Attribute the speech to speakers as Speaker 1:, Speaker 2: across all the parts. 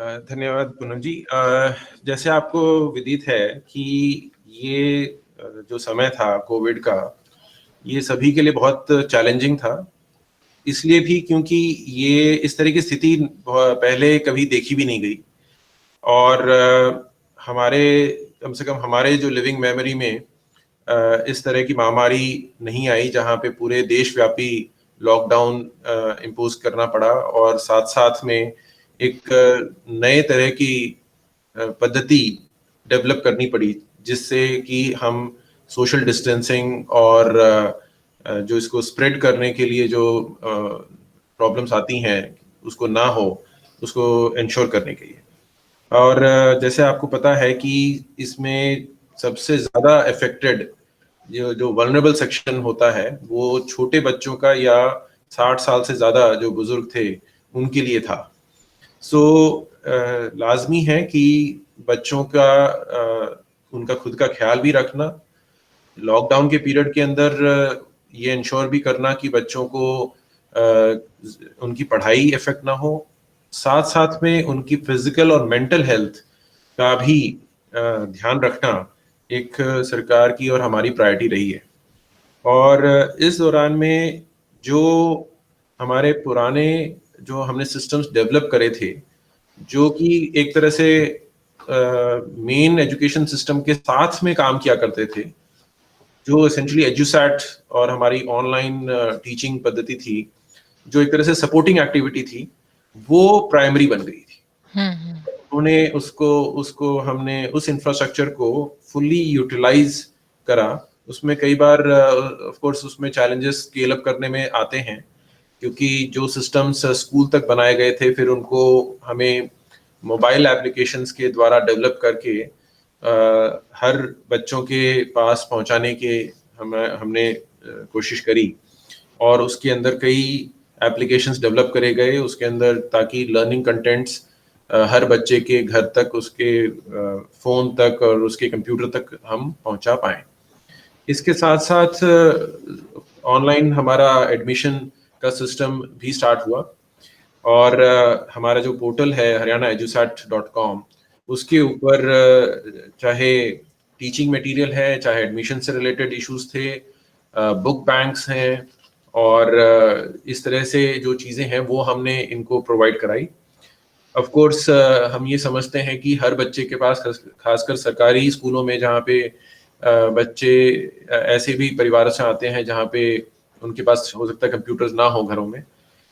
Speaker 1: धन्यवाद पूनम जी। जैसे आपको विदित है कि ये जो समय था कोविड का, ये सभी के लिए बहुत चैलेंजिंग था। इसलिए भी क्योंकि ये इस तरह की स्थिति पहले कभी देखी भी नहीं गई। और हमारे कम से कम हमारे जो लिविंग मेमोरी में इस तरह की महामारी नहीं आई जहां पे पूरे देशव्यापी लॉकडाउन इम्पोज करना पड़ा और साथ साथ में एक नए तरह की पद्धति डेवलप करनी पड़ी जिससे कि हम सोशल डिस्टेंसिंग और जो इसको स्प्रेड करने के लिए जो प्रॉब्लम्स आती हैं उसको ना हो, उसको इंश्योर करने के लिए। और जैसे आपको पता है कि इसमें सबसे ज्यादा अफेक्टेड जो जो वल्नरेबल सेक्शन होता है वो छोटे बच्चों का या 60 साल से ज्यादा जो बुजुर्ग थे उनके लिए था। सो लाजमी है कि बच्चों का उनका खुद का ख्याल भी रखना, लॉकडाउन के पीरियड के अंदर ये इंश्योर भी करना कि बच्चों को उनकी पढ़ाई इफेक्ट ना हो, साथ साथ में उनकी फिजिकल और मेंटल हेल्थ का भी ध्यान रखना एक सरकार की और हमारी प्रायोरिटी रही है। और इस दौरान में जो हमारे पुराने जो हमने सिस्टम्स डेवलप करे थे, जो कि एक तरह से मेन एजुकेशन सिस्टम के साथ में काम किया करते थे, जो एसेंशियली एजुसैट और हमारी ऑनलाइन टीचिंग पद्धति थी, जो एक तरह से सपोर्टिंग एक्टिविटी थी, वो प्राइमरी बन गई थी। उन्होंने उसको उसको हमने उस इंफ्रास्ट्रक्चर को फुल्ली यूटिलाइज करा। उसमें कई बार ऑफ कोर्स उसमें चैलेंजेस स्केल अप करने में आते हैं, क्योंकि जो सिस्टम्स स्कूल तक बनाए गए थे फिर उनको हमें मोबाइल एप्लीकेशंस के द्वारा डेवलप करके हर बच्चों के पास पहुंचाने के हमने कोशिश करी। और उसके अंदर कई एप्लीकेशंस डेवलप करे गए उसके अंदर, ताकि लर्निंग कंटेंट्स हर बच्चे के घर तक, उसके फोन तक और उसके कंप्यूटर तक हम पहुंचा पाएं। इसके साथ साथ ऑनलाइन हमारा एडमिशन का सिस्टम भी स्टार्ट हुआ और हमारा जो पोर्टल है haryanaedusat.com, उसके ऊपर चाहे टीचिंग मटेरियल है, चाहे एडमिशन से रिलेटेड इश्यूज थे, बुक बैंक्स हैं और इस तरह से जो चीज़ें हैं वो हमने इनको प्रोवाइड कराई। ऑफ कोर्स हम ये समझते हैं कि हर बच्चे के पास, खासकर सरकारी स्कूलों में जहाँ पे बच्चे ऐसे भी परिवार से आते हैं जहाँ पे उनके पास हो सकता है कंप्यूटर्स ना हो घरों में,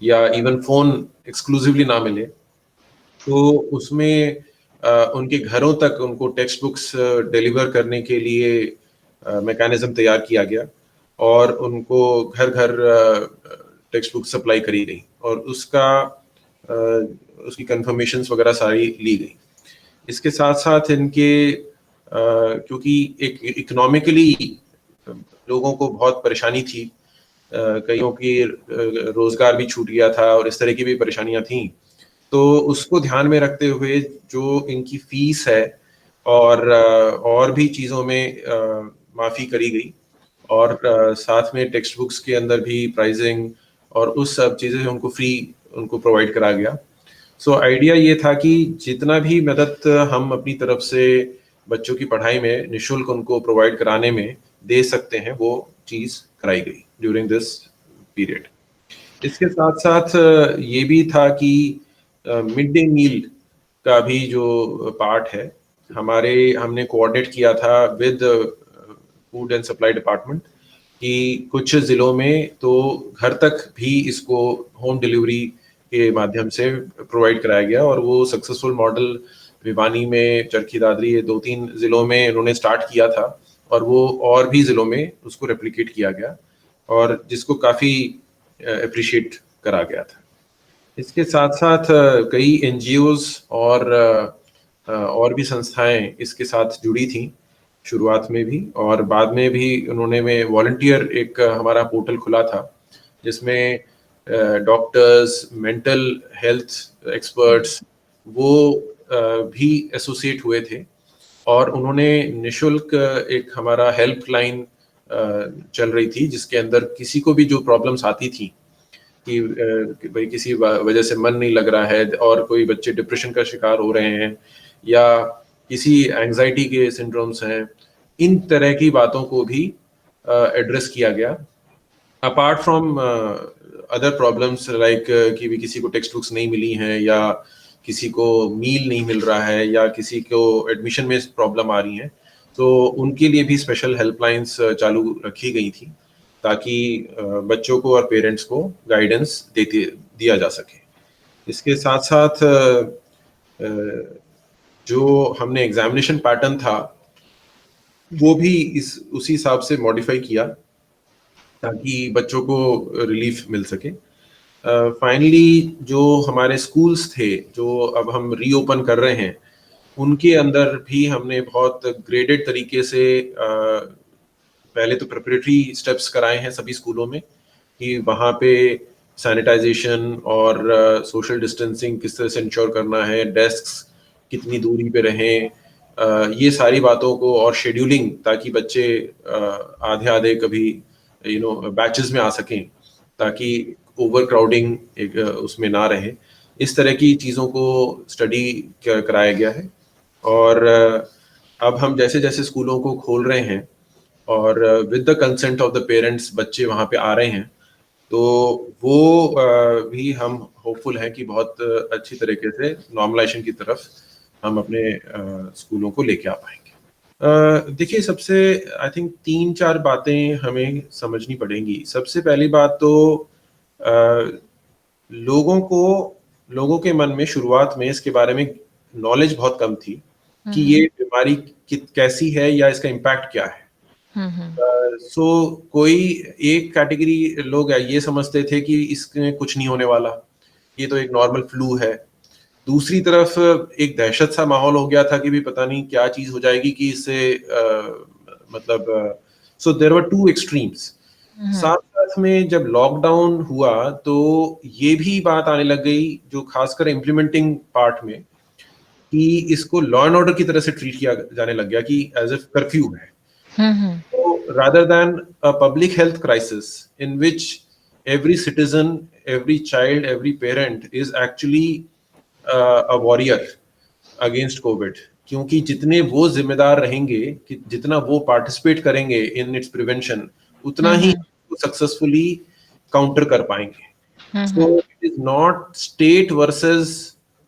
Speaker 1: या इवन फोन एक्सक्लूसिवली ना मिले, तो उसमें उनके घरों तक उनको टेक्स्ट बुक्स डिलीवर करने के लिए मैकेनिज्म तैयार किया गया और उनको घर घर टेक्स्ट बुक सप्लाई करी गई और उसकी कंफर्मेशंस वगैरह सारी ली गई। इसके साथ साथ इनके क्योंकि एक इकोनॉमिकली लोगों को बहुत परेशानी थी, कईयों की रोजगार भी छूट गया था और इस तरह की भी परेशानियां थी, तो उसको ध्यान में रखते हुए जो इनकी फीस है और भी चीज़ों में माफ़ी करी गई और साथ में टेक्स्ट बुक्स के अंदर भी प्राइसिंग और उस सब चीज़ें उनको फ्री उनको प्रोवाइड करा गया। सो आइडिया ये था कि जितना भी मदद हम अपनी तरफ से बच्चों की पढ़ाई में निःशुल्क उनको प्रोवाइड कराने में दे सकते हैं, वो चीज़ कराई गई ड्यूरिंग दिस पीरियड। इसके साथ साथ ये भी था कि मिड डे मील का भी जो पार्ट है, हमने कोऑर्डिनेट किया था with food and supply department कि कुछ जिलों में तो घर तक भी इसको होम डिलीवरी के माध्यम से प्रोवाइड कराया गया और वो सक्सेसफुल मॉडल भिवानी में, चरखी दादरी, ये 2-3 जिलों में इन्होंने स्टार्ट किया था और वो और भी जिलों में उसको रेप्लिकेट किया गया और जिसको काफ़ी अप्रिशिएट करा गया था। इसके साथ साथ कई एनजीओज और भी संस्थाएं इसके साथ जुड़ी थी शुरुआत में भी, और बाद में भी उन्होंने में वॉलंटियर एक हमारा पोर्टल खुला था जिसमें डॉक्टर्स, मेंटल हेल्थ एक्सपर्ट्स वो भी एसोसिएट हुए थे और उन्होंने निशुल्क एक हमारा हेल्पलाइन चल रही थी जिसके अंदर किसी को भी जो प्रॉब्लम्स आती थी कि भाई किसी वजह से मन नहीं लग रहा है, और कोई बच्चे डिप्रेशन का शिकार हो रहे हैं या किसी एंजाइटी के सिंड्रोम्स हैं, इन तरह की बातों को भी एड्रेस किया गया। Apart from other problems like कि भी किसी को टेक्स्ट बुक्स नहीं मिली हैं, या किसी को मील नहीं मिल रहा है, या किसी को एडमिशन में प्रॉब्लम आ रही है, तो उनके लिए भी स्पेशल हेल्पलाइंस चालू रखी गई थी, ताकि बच्चों को और पेरेंट्स को गाइडेंस दिया जा सके। इसके साथ साथ जो हमने एग्जामिनेशन पैटर्न था वो भी उसी हिसाब से मॉडिफाई किया, ताकि बच्चों को रिलीफ मिल सके। फाइनली जो हमारे स्कूल्स थे जो अब हम रीओपन कर रहे हैं, उनके अंदर भी हमने बहुत ग्रेडेड तरीके से पहले तो प्रिपरेटरी स्टेप्स कराए हैं सभी स्कूलों में, कि वहाँ पे सैनिटाइजेशन और सोशल डिस्टेंसिंग किस तरह से इंश्योर करना है, डेस्क्स कितनी दूरी पे रहें, ये सारी बातों को, और शेड्यूलिंग, ताकि बच्चे आधे आधे कभी बैचेस में आ सकें, ताकि ओवर क्राउडिंग उसमें ना रहे। इस तरह की चीज़ों को स्टडी कराया गया है। और अब हम जैसे जैसे स्कूलों को खोल रहे हैं और with the consent of the parents बच्चे वहाँ पे आ रहे हैं, तो वो भी हम होपफुल हैं कि बहुत अच्छी तरीके से नॉर्मलाइजेशन की तरफ हम अपने स्कूलों को लेके आ पाएंगे। देखिए, सबसे आई थिंक 3-4 बातें हमें समझनी पड़ेंगी। सबसे पहली बात तो लोगों के मन में शुरुआत में इसके बारे में नॉलेज बहुत कम थी कि ये बीमारी कैसी है या इसका इम्पैक्ट क्या है। सो कोई एक कैटेगरी लोग ये समझते थे कि इसमें कुछ नहीं होने वाला, ये तो एक नॉर्मल फ्लू है। दूसरी तरफ एक दहशत सा माहौल हो गया था कि भी पता नहीं क्या चीज हो जाएगी, कि इससे मतलब so there were two extremes. साथ साथ में जब लॉकडाउन हुआ तो ये भी बात आने लग गई, जो खासकर इम्प्लीमेंटिंग पार्ट में, कि इसको लॉ एंड ऑर्डर की तरह से ट्रीट किया जाने लग गया, कि एज ए कर्फ्यू है। So rather than a public health crisis in which every citizen, every child, every parent is actually a warrior against COVID, क्योंकि जितने वो जिम्मेदार रहेंगे, कि जितना वो पार्टिसिपेट करेंगे इन इट्स प्रिवेंशन, उतना ही सक्सेसफुली काउंटर कर पाएंगे। So it is not state versus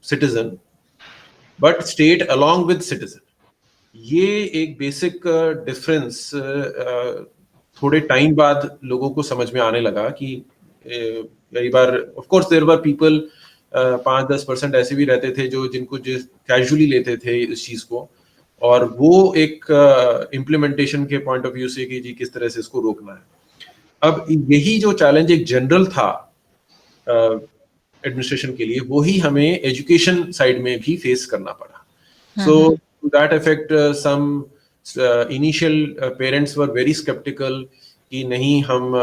Speaker 1: citizen, but state along with citizen. ये एक बेसिक डिफरेंस थोड़े टाइम बाद लोगों को समझ में आने लगा, कि कई बार of course there were people 5-10% ऐसे भी रहते थे जो जिनको कैजुअली लेते थे इस चीज को, और वो एक इम्प्लीमेंटेशन के पॉइंट ऑफ व्यू से कि जी किस तरह से इसको रोकना है। अब यही जो चैलेंज एक जनरल था एडमिनिस्ट्रेशन के लिए, वही हमें एजुकेशन साइड में भी फेस करना पड़ा। सो to that effect, some initial parents were very skeptical कि नहीं हम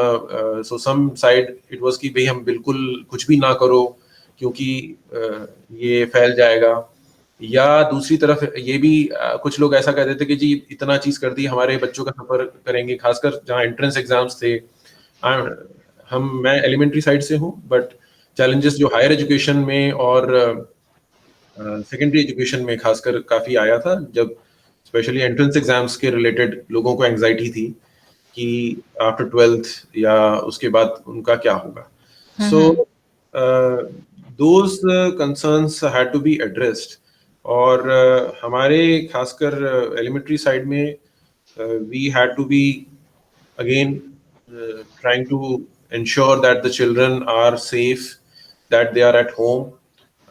Speaker 1: so some side it was कि भाई हम बिल्कुल कुछ भी ना करो, क्योंकि ये फैल जाएगा। या दूसरी तरफ ये भी कुछ लोग ऐसा कहते थे कि जी इतना चीज कर दी, हमारे बच्चों का सफर करेंगे, खासकर जहाँ एंट्रेंस एग्जाम्स थे। मैं एलिमेंट्री साइड से हूँ, बट चैलेंजेस जो हायर एजुकेशन में और सेकेंडरी एजुकेशन में खासकर काफी आया था, जब स्पेशली एंट्रेंस एग्जाम्स के रिलेटेड लोगों को एंजाइटी थी कि आफ्टर 12th या उसके बाद उनका क्या होगा। So those concerns had to be addressed. और हमारे खासकर एलिमेंट्री साइड में we had to be again trying to ensure that the children are safe, that they are at home,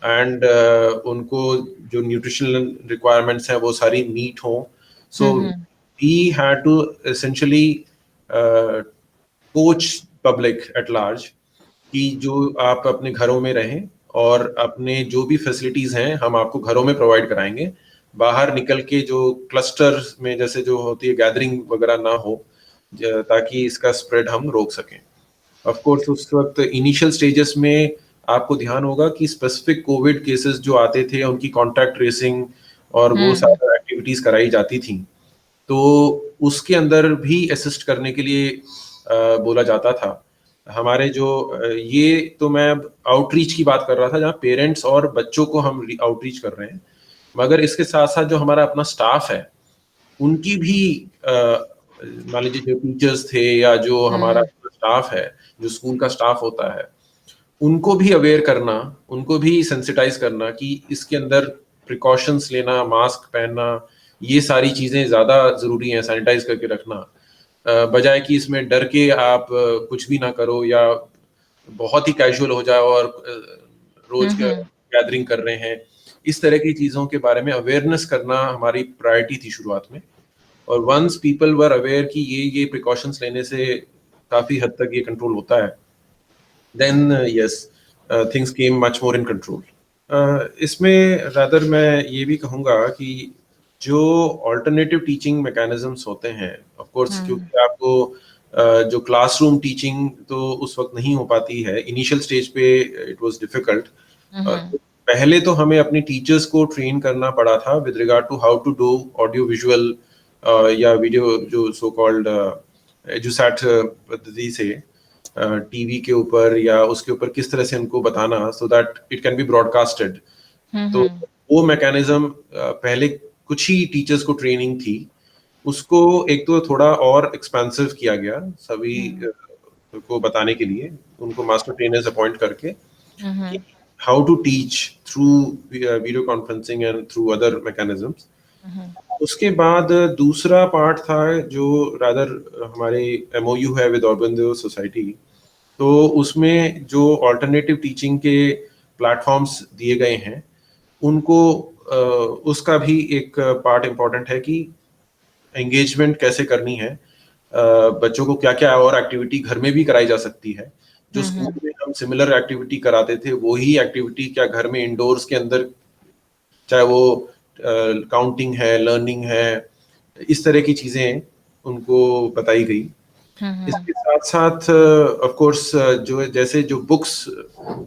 Speaker 1: and उनको जो न्यूट्रिशनल रिक्वायरमेंट्स हैं वो सारी मीट हो। So we had to essentially coach public at large कि जो आप अपने घरों में रहें, और अपने जो भी फैसिलिटीज हैं हम आपको घरों में प्रोवाइड कराएंगे। बाहर निकल के जो क्लस्टर में जैसे जो होती है गैदरिंग वगैरह ना हो, ताकि इसका स्प्रेड हम रोक सकें। ऑफ कोर्स उस वक्त इनिशियल स्टेजेस में आपको ध्यान होगा कि स्पेसिफिक कोविड केसेस जो आते थे उनकी कॉन्टैक्ट ट्रेसिंग और वो सारी एक्टिविटीज कराई जाती थी, तो उसके अंदर भी असिस्ट करने के लिए बोला जाता था। हमारे जो ये तो मैं आउटरीच की बात कर रहा था जहाँ पेरेंट्स और बच्चों को हम आउटरीच कर रहे हैं, मगर इसके साथ साथ जो हमारा अपना स्टाफ है उनकी भी मान लीजिए जो टीचर्स थे या जो हमारा स्टाफ है, जो स्कूल का स्टाफ होता है, उनको भी अवेयर करना, उनको भी सेंसिटाइज करना कि इसके अंदर प्रिकॉशंस लेना, मास्क पहनना, ये सारी चीजें ज्यादा जरूरी हैं, सैनिटाइज करके रखना, बजाय कि इसमें डर के आप कुछ भी ना करो या बहुत ही कैजुअल हो जाओ और रोज गैदरिंग कर रहे हैं। इस तरह की चीजों के बारे में अवेयरनेस करना हमारी प्रायोरिटी थी शुरुआत में, और वंस पीपल वर अवेयर कि ये प्रिकॉशंस लेने से काफी हद तक ये कंट्रोल होता है, then yes things came much more in control. इसमें रादर मैं ये भी कहूँगा कि जो ऑल्टरनेटिव टीचिंग मैकेनिज्म्स होते हैं, ऑफ कोर्स क्योंकि आपको जो क्लासरूम टीचिंग तो उस वक्त नहीं हो पाती है, इनिशियल स्टेज पे इट वाज डिफिकल्ट। पहले तो हमें अपने टीचर्स को ट्रेन करना पड़ा था with regard to how to do audio visual या वीडियो, जो सो कॉल्ड एजुसैट पद्धति से टीवी के ऊपर या उसके ऊपर किस तरह से उनको बताना so that it can be broadcasted. तो वो मैकेनिज्म पहले कुछ ही टीचर्स को ट्रेनिंग थी, उसको एक तो थोड़ा और एक्सपेंसिव किया गया सभी को बताने के लिए, उनको मास्टर ट्रेनर्स अपॉइंट करके how to teach through video conferencing and through other mechanisms. उसके बाद दूसरा पार्ट था जो रादर हमारे MOU है विद ऑर्गेनाइज्ड सोसाइटी, तो उसमें जो ऑल्टरनेटिव टीचिंग के प्लेटफॉर्म्स दिए गए हैं उनको उसका भी एक पार्ट इम्पोर्टेंट है कि एंगेजमेंट कैसे करनी है, बच्चों को क्या क्या और एक्टिविटी घर में भी कराई जा सकती है। जो स्कूल में हम सिमिलर एक्टिविटी कराते थे वही एक्टिविटी क्या घर में इंडोर्स के अंदर, चाहे वो काउंटिंग है, लर्निंग है, इस तरह की चीजें उनको बताई गई। इसके साथ साथ ऑफ कोर्स जो जैसे जो बुक्स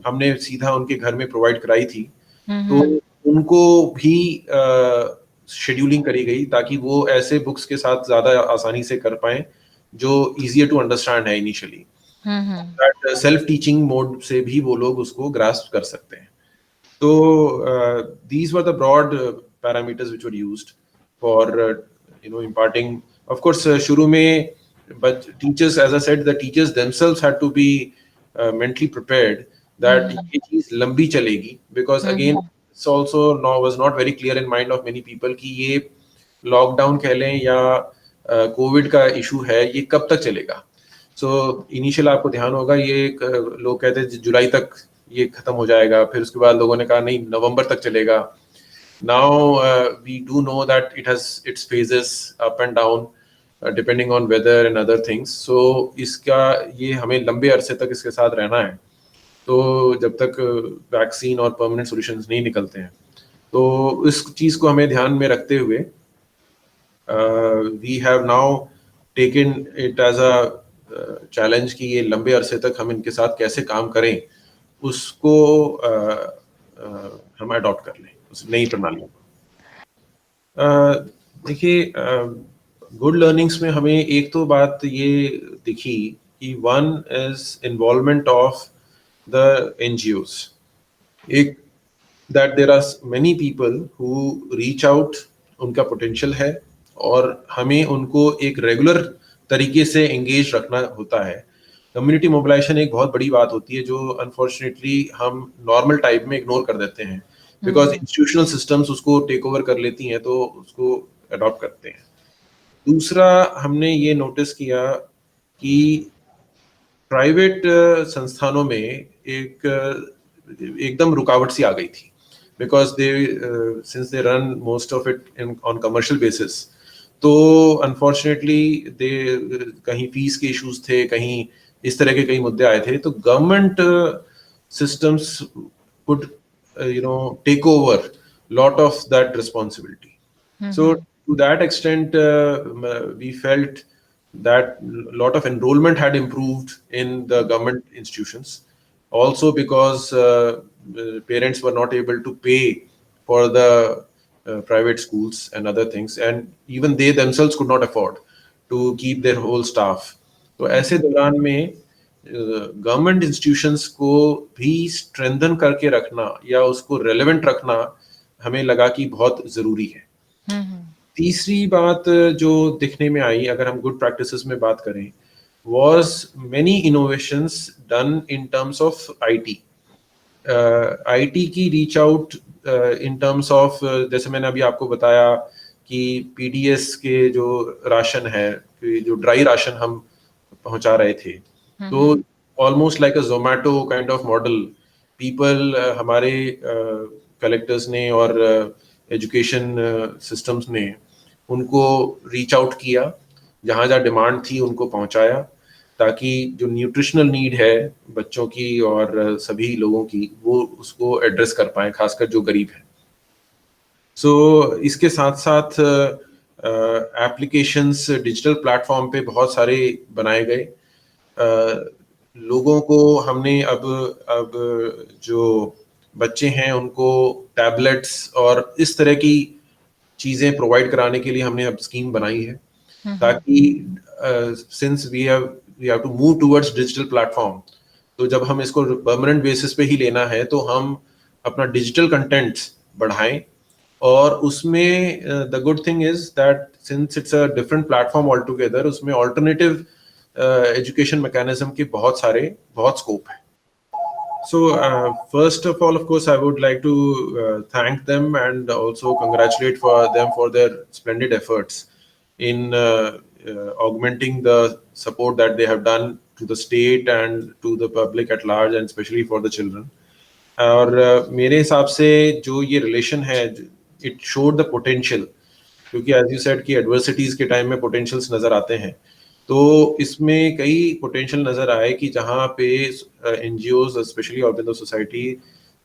Speaker 1: हमने सीधा उनके घर में प्रोवाइड कराई थी, तो उनको भी शेड्यूलिंग करी गई ताकि वो ऐसे बुक्स के साथ ज्यादा आसानी से कर पाए जो इजियर टू अंडरस्टैंड है initially, that self teaching mode से भी वो लोग उसको ग्रास्प कर सकते हैं। तो these were the broad parameters which were used for imparting. Of course, शुरू में, but teachers, as I said, the teachers themselves had to be mentally prepared that ये चीज लंबी चलेगी, because again it's also was not very clear in mind of many people कि ये lockdown कह लें या कोविड का इशू है ये कब तक चलेगा। सो इनिशियल आपको ध्यान होगा ये लोग कहते हैं जुलाई तक ये खत्म हो जाएगा, फिर उसके बाद लोगों ने कहा नहीं नवंबर तक चलेगा। Now we do know that it has its phases up and down depending on weather and other things. So इसका ये हमें लंबे अरसे तक इसके साथ रहना है, तो जब तक वैक्सीन और परमानेंट सॉल्यूशंस नहीं निकलते हैं, तो इस चीज को हमें ध्यान में रखते हुए we have now taken it as a challenge कि ये लंबे अरसे तक हम इनके साथ कैसे काम करें, उसको हम अडॉप्ट कर लें उस नई प्रणाली को। देखिए गुड लर्निंग्स में हमें एक तो बात ये दिखी कि one is involvement of the NGOs, एक that there are many people who reach out, उनका पोटेंशियल है और हमें उनको एक रेगुलर तरीके से एंगेज रखना होता है। कम्युनिटी मोबिलाइजेशन एक बहुत बड़ी बात होती है जो अनफॉर्चुनेटली हम नॉर्मल टाइप में इग्नोर कर देते हैं, बिकॉज इंस्टीट्यूशनल सिस्टम्स उसको टेक ओवर कर लेती हैं तो उसको अडॉप्ट करते हैं। दूसरा हमने ये नोटिस किया कि प्राइवेट संस्थानों में एक एकदम रुकावट सी आ गई थी, because they since they run most of it on commercial basis, तो अनफॉर्चुनेटली दे कहीं फीस के इश्यूज थे, कहीं इस तरह के कई मुद्दे आए थे, तो government systems could take over lot of that responsibility. So to that extent we felt that lot of enrollment had improved in the government institutions, also because parents were not able to pay for the private schools and other things, and even they themselves could not afford to keep their whole staff. तो ऐसे दौरान में government institutions को भी strengthen करके रखना या उसको रेलेवेंट रखना हमें लगा कि बहुत ज़रूरी है। तीसरी बात जो दिखने में आई, अगर हम गुड प्रैक्टिसेस में बात करें, was many innovations done in terms of IT. IT की reach out in terms of, जैसे मैंने अभी आपको बताया कि PDS के जो राशन है, जो ड्राई राशन हम पहुंचा रहे थे, तो almost like a Zomato kind of model, people हमारे कलेक्टर्स ने और एजुकेशन सिस्टम्स ने उनको रीच आउट किया, जहाँ जहाँ डिमांड थी उनको पहुंचाया, ताकि जो न्यूट्रिशनल नीड है बच्चों की और सभी लोगों की, वो उसको एड्रेस कर पाए, खासकर जो गरीब है। सो इसके साथ साथ एप्लीकेशंस डिजिटल प्लेटफॉर्म पे बहुत सारे बनाए गए। लोगों को हमने अब जो बच्चे हैं उनको टैबलेट्स और इस तरह की चीज़ें प्रोवाइड कराने के लिए हमने अब स्कीम बनाई है, ताकि since we have to move towards digital platform, तो जब हम इसको परमानेंट बेसिस पे ही लेना है तो हम अपना डिजिटल कंटेंट बढ़ाएं, और उसमें the good thing is that since it's a different platform all together, उसमें ऑल्टरनेटिव एजुकेशन मैकेनिज्म के बहुत स्कोप है। So first of all, of course, I would like to thank them and also congratulate them for their splendid efforts in augmenting the support that they have done to the state and to the public at large, and especially for the children. और मेरे हिसाब से जो ये relation है, it showed the potential, क्योंकि as you said कि adversities के टाइम में potentials नजर आते हैं, तो इसमें कई पोटेंशियल नजर आए कि जहाँ पे NGOs specially organised society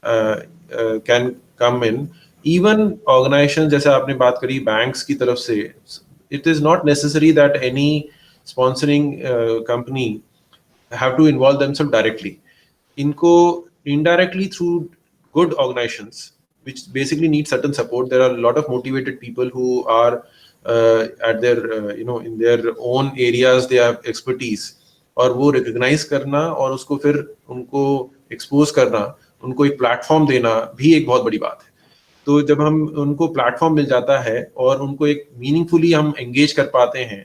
Speaker 1: can come in, even organisation जैसे आपने बात करी बैंक्स की तरफ से, it is not necessary that any sponsoring company have to involve themself directly, इनको indirectly through good organizations which basically need certain support. There are a lot of motivated people who are at their in their own areas they have expertise, और वो recognize करना और उसको फिर उनको expose करना, उनको एक platform देना भी एक बहुत बड़ी बात है। तो जब हम उनको platform मिल जाता है और उनको एक meaningfully हम engage कर पाते हैं,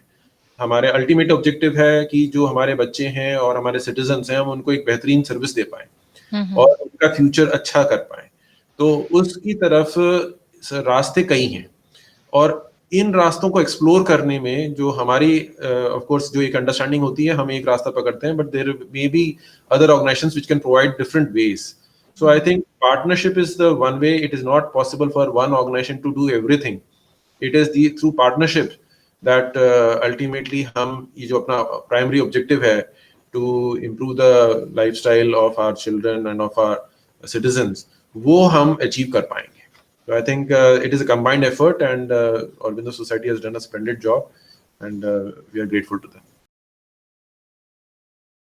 Speaker 1: हमारे अल्टीमेट ऑब्जेक्टिव है कि जो हमारे बच्चे हैं और हमारे सिटीजन्स हैं, हम उनको एक बेहतरीन सर्विस दे पाएं और उनका फ्यूचर अच्छा कर पाएं, तो उसकी तरफ रास्ते कई हैं, और इन रास्तों को एक्सप्लोर करने में जो हमारी ऑफ कोर्स जो एक अंडरस्टैंडिंग होती है, हम एक रास्ता पकड़ते हैं, but there may be other organisations which can provide different ways. So I think partnership is the one way. It is not possible for one organisation to do everything. It is the through partnership that ultimately हम ये जो अपना primary objective है to improve the lifestyle of our children and of our citizens, वो हम achieve कर पाएंगे. So I think it is a combined effort, and Aurobindo Society has done a splendid job, and we are grateful to them.